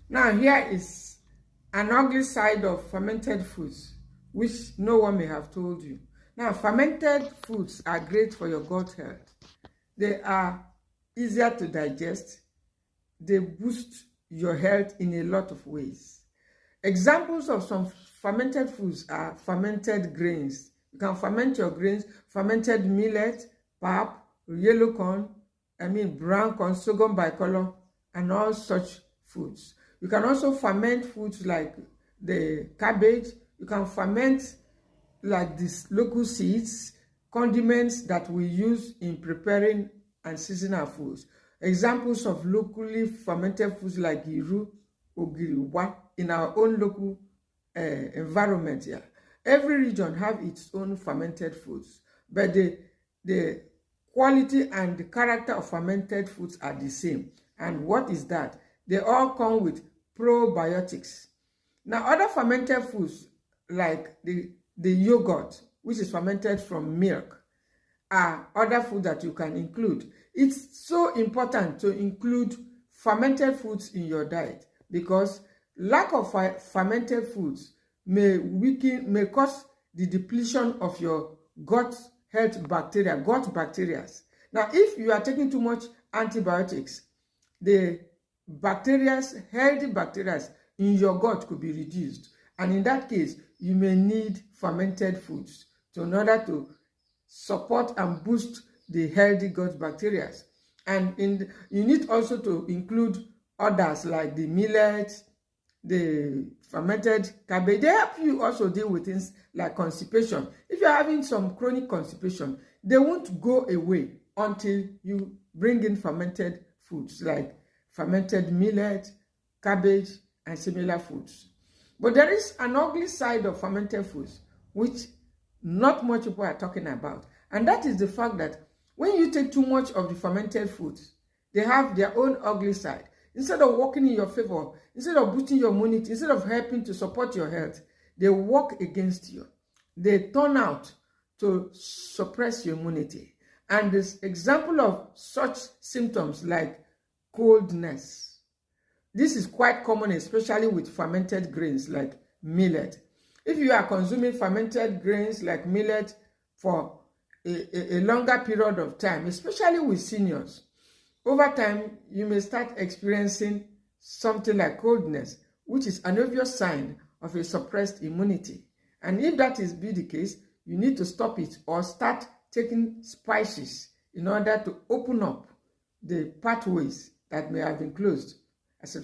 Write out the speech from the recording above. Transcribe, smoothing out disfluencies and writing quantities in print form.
Now, here is an ugly side of fermented foods, which no one may have told you. Now, fermented foods are great for your gut health. They are easier to digest. They boost your health in a lot of ways. Examples of some fermented foods are fermented grains. You can ferment your grains, fermented millet, pap, yellow corn, brown corn, sorghum bicolor, and all such foods. You can also ferment foods like the cabbage. You can ferment like these local seeds, condiments that we use in preparing and seasoning our foods. Examples of locally fermented foods like iru, ogiriwa, in our own local environment here. Every region have its own fermented foods, but the quality and the character of fermented foods are the same. And what is that? They all come with probiotics. Now, other fermented foods like the yogurt, which is fermented from milk, are other food that you can include. It's so important to include fermented foods in your diet because lack of fermented foods may cause the depletion of your gut bacteria. Now, if you are taking too much antibiotics, the healthy bacteria in your gut could be reduced. And in that case, you may need fermented foods in order to support and boost the healthy gut bacteria. And you need also to include others like the millet, the fermented cabbage. They help you also deal with things like constipation. If you're having some chronic constipation, they won't go away until you bring in fermented foods like fermented millet, cabbage, and similar foods. But there is an ugly side of fermented foods, which not much people are talking about. And that is the fact that when you take too much of the fermented foods, they have their own ugly side. Instead of working in your favor, instead of boosting your immunity, instead of helping to support your health, they work against you. They turn out to suppress your immunity. And this example of such symptoms like coldness. This is quite common, especially with fermented grains like millet. If you are consuming fermented grains like millet for a longer period of time, especially with seniors, over time, you may start experiencing something like coldness, which is an obvious sign of a suppressed immunity. And if that is be the case, you need to stop it or start taking spices in order to open up the pathways that may have been closed as